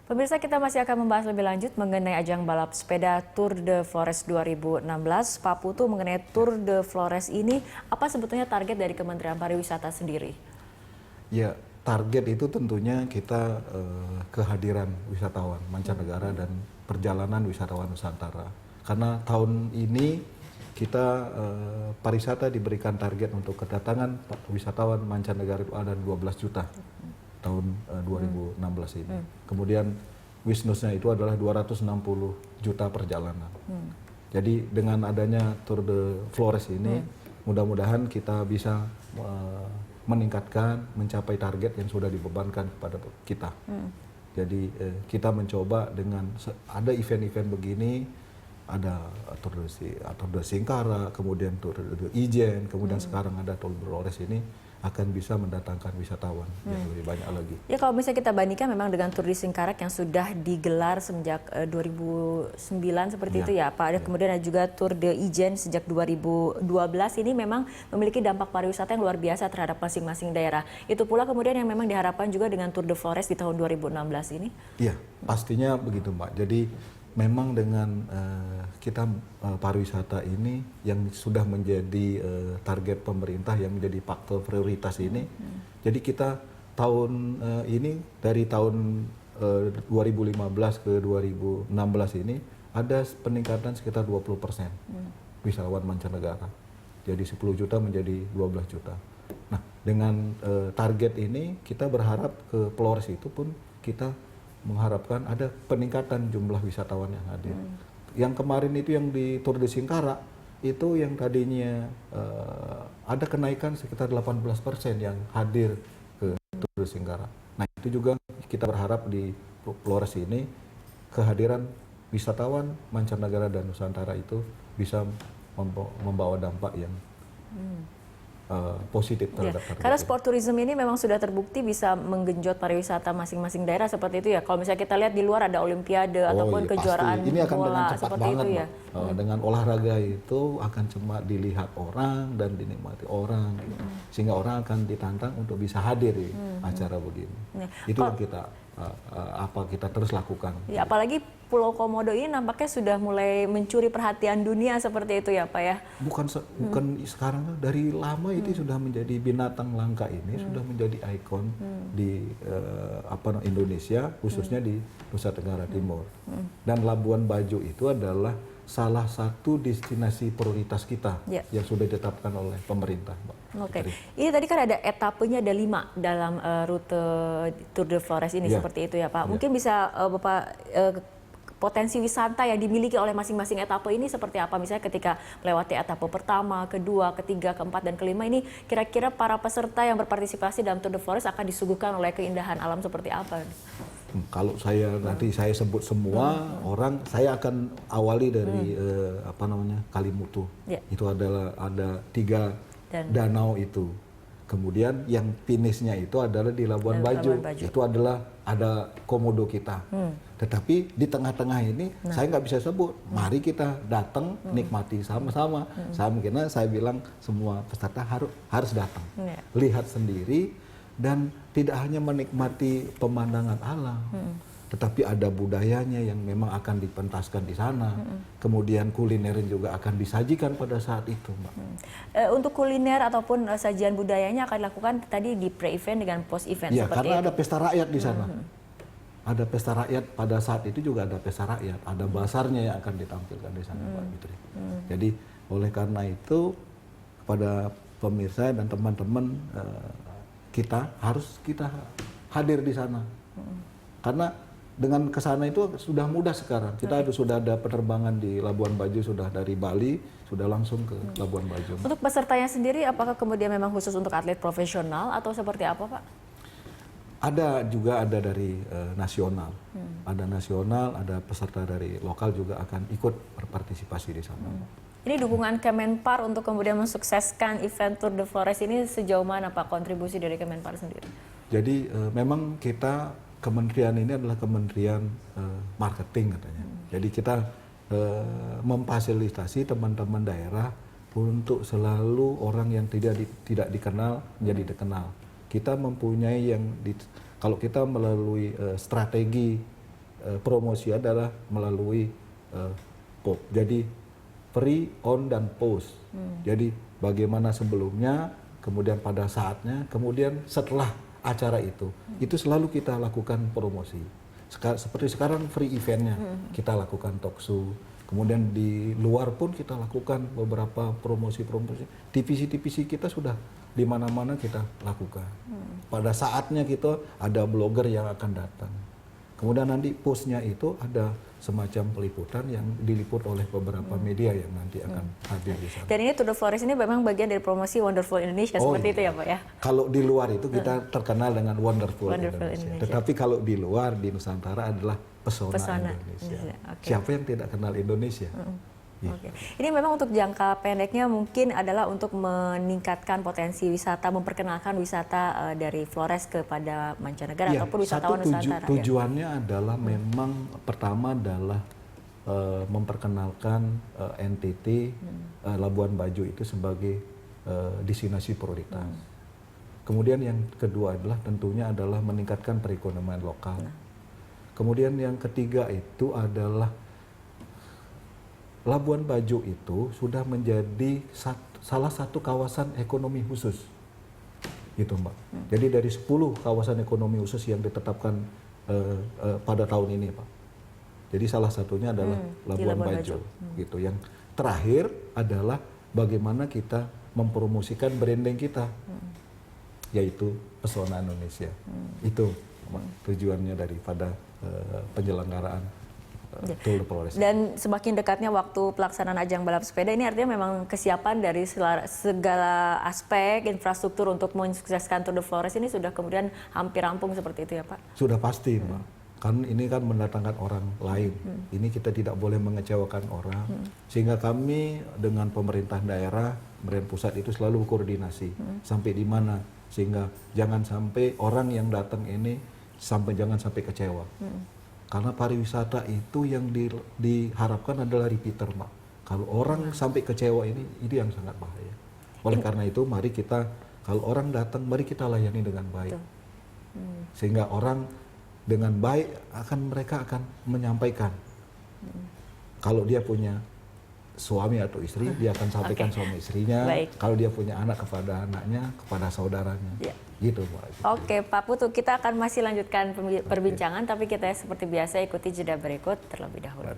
Pemirsa, kita masih akan membahas lebih lanjut mengenai ajang balap sepeda Tour de Flores 2016. Pak Putu, mengenai Tour de Flores ini, apa sebetulnya target dari Kementerian Pariwisata sendiri? Ya, target itu tentunya kita kehadiran wisatawan mancanegara dan perjalanan wisatawan Nusantara. Karena tahun ini kita pariwisata diberikan target untuk kedatangan wisatawan mancanegara itu ada 12 juta tahun 2016 ini. Kemudian wisnusnya itu adalah 260 juta perjalanan. Jadi dengan adanya Tour de Flores ini, mudah-mudahan kita bisa meningkatkan, mencapai target yang sudah dibebankan kepada kita. Jadi kita mencoba dengan ada event-event begini, ada Tour de Singkara, kemudian Tour de Ijen, kemudian sekarang ada Tour de Flores ini akan bisa mendatangkan wisatawan yang lebih banyak lagi. Ya, kalau misalnya kita bandingkan memang dengan Tour de Singkarak yang sudah digelar sejak 2009 seperti itu ya Pak. Ada kemudian ada juga Tour de Ijen sejak 2012, ini memang memiliki dampak pariwisata yang luar biasa terhadap masing-masing daerah. Itu pula kemudian yang memang diharapkan juga dengan Tour de Flores di tahun 2016 ini. Iya, pastinya begitu Mbak. Jadi memang dengan kita pariwisata ini yang sudah menjadi target pemerintah, yang menjadi faktor prioritas ini. Jadi kita tahun ini dari tahun 2015 ke 2016 ini ada peningkatan sekitar 20% wisatawan mancanegara. Jadi 10 juta menjadi 12 juta. Nah, dengan target ini kita berharap ke Flores itu pun kita mengharapkan ada peningkatan jumlah wisatawan yang hadir. Yang kemarin itu yang di Tour de Singkara itu yang tadinya ada kenaikan sekitar 18% yang hadir ke Tour de Singkara. Nah, itu juga kita berharap di Flores ini kehadiran wisatawan mancanegara dan Nusantara itu bisa membawa dampak yang positif terhadap target. Karena sport tourism ini memang sudah terbukti bisa menggenjot pariwisata masing-masing daerah seperti itu ya. Kalau misalnya kita lihat di luar ada olimpiade ataupun kejuaraan ini akan bola dengan cepat seperti banget, itu ya. Dengan olahraga itu akan cuma dilihat orang dan dinikmati orang, sehingga orang akan ditantang untuk bisa hadir di acara begini. Itu yang kita terus lakukan. Ya, apalagi Pulau Komodo ini nampaknya sudah mulai mencuri perhatian dunia seperti itu ya Pak ya. Bukan sekarang, dari lama itu sudah menjadi binatang langka ini, sudah menjadi ikon di Indonesia, khususnya di Nusa Tenggara Timur. Dan Labuan Bajo itu adalah salah satu destinasi prioritas kita yang sudah ditetapkan oleh pemerintah, Mbak. Oke, ini tadi kan ada etapenya, ada 5 dalam rute Tour de Flores ini seperti itu ya Pak. Mungkin bisa Bapak potensi wisata yang dimiliki oleh masing-masing etape ini seperti apa? Misalnya ketika melewati etape pertama, kedua, ketiga, keempat, dan kelima ini, kira-kira para peserta yang berpartisipasi dalam Tour de Flores akan disuguhkan oleh keindahan alam seperti apa? Kalau nanti saya sebut semua orang, saya akan awali dari Kalimutu. Itu adalah ada 3 danau itu. Kemudian yang finishnya itu adalah di Labuan Bajo. Itu adalah ada komodo kita. Tetapi di tengah-tengah ini saya nggak bisa sebut. Mari kita datang nikmati sama-sama. Saya bilang semua peserta harus datang, lihat sendiri, dan tidak hanya menikmati pemandangan alam, tetapi ada budayanya yang memang akan dipentaskan di sana. Kemudian kuliner juga akan disajikan pada saat itu, Mbak. Untuk kuliner ataupun sajian budayanya akan dilakukan tadi di pre-event dengan post-event Ya, seperti karena itu. ada pesta rakyat di sana. Ada pesta rakyat, pada saat itu juga ada pesta rakyat. Ada basarnya yang akan ditampilkan di sana, Mbak Fitri. Jadi, oleh karena itu, kepada pemirsa dan teman-teman, kita hadir di sana. Karena dengan kesana itu sudah mudah sekarang. Kita sudah ada penerbangan di Labuan Bajo, sudah dari Bali, sudah langsung ke Labuan Bajo. Untuk pesertanya sendiri, apakah kemudian memang khusus untuk atlet profesional atau seperti apa, Pak? Ada dari nasional. Ada nasional, ada peserta dari lokal juga akan ikut berpartisipasi di sana. Ini dukungan Kemenpar untuk kemudian mensukseskan event Tour de Flores ini sejauh mana Pak, kontribusi dari Kemenpar sendiri? Jadi memang kementerian ini adalah kementerian marketing katanya. Jadi kita memfasilitasi teman-teman daerah untuk selalu orang yang tidak dikenal menjadi dikenal. Kita mempunyai kalau kita melalui strategi promosi adalah melalui POP. Jadi pre, on, dan post. Jadi bagaimana sebelumnya, kemudian pada saatnya, kemudian setelah acara itu selalu kita lakukan promosi. Seperti sekarang free eventnya, kita lakukan talk show. Kemudian di luar pun kita lakukan beberapa promosi-promosi. TVC kita sudah di mana-mana kita lakukan. Pada saatnya kita ada blogger yang akan datang. Kemudian nanti postnya itu ada semacam peliputan yang diliput oleh beberapa media yang nanti akan hadir di sana. Dan ini Tour de Flores ini memang bagian dari promosi Wonderful Indonesia seperti itu ya Pak ya? Kalau di luar itu kita terkenal dengan Wonderful Indonesia. Tetapi kalau di luar, di Nusantara adalah Pesona Indonesia. Okay. Siapa yang tidak kenal Indonesia? Oke. Ini memang untuk jangka pendeknya mungkin adalah untuk meningkatkan potensi wisata, memperkenalkan wisata dari Flores kepada mancanegara ataupun wisatawan Nusantara. Tujuannya adalah memang pertama adalah memperkenalkan NTT Labuan Bajo itu sebagai destinasi prioritas. Kemudian yang kedua adalah tentunya adalah meningkatkan perekonomian lokal. Kemudian yang ketiga itu adalah Labuan Bajo itu sudah menjadi salah satu kawasan ekonomi khusus, gitu Mbak. Jadi dari 10 kawasan ekonomi khusus yang ditetapkan pada tahun ini, Pak. Jadi salah satunya adalah Labuan Bajo, gitu. Yang terakhir adalah bagaimana kita mempromosikan branding kita, yaitu Pesona Indonesia. Itu tujuannya daripada penyelenggaraan Tour de Flores. Dan semakin dekatnya waktu pelaksanaan ajang balap sepeda ini artinya memang kesiapan dari segala aspek infrastruktur untuk mensukseskan Tour de Flores ini sudah kemudian hampir rampung seperti itu ya Pak? Sudah pasti Mbak. Kan ini kan mendatangkan orang lain. Ini kita tidak boleh mengecewakan orang. Sehingga kami dengan pemerintah daerah, pemerintah pusat itu selalu koordinasi. Sampai di mana. Sehingga jangan sampai orang yang datang ini jangan sampai kecewa. Karena pariwisata itu yang diharapkan adalah repeater, Mbak. Kalau orang sampai kecewa ini yang sangat bahaya. Oleh karena itu, mari kita, kalau orang datang, mari kita layani dengan baik. Sehingga orang dengan baik mereka akan menyampaikan. Kalau dia punya suami atau istri, dia akan sampaikan suami istrinya. Kalau dia punya anak kepada anaknya, kepada saudaranya. Gitu, Pak. Oke, Pak Putu, kita akan masih lanjutkan perbincangan, tapi kita seperti biasa ikuti jeda berikut terlebih dahulu.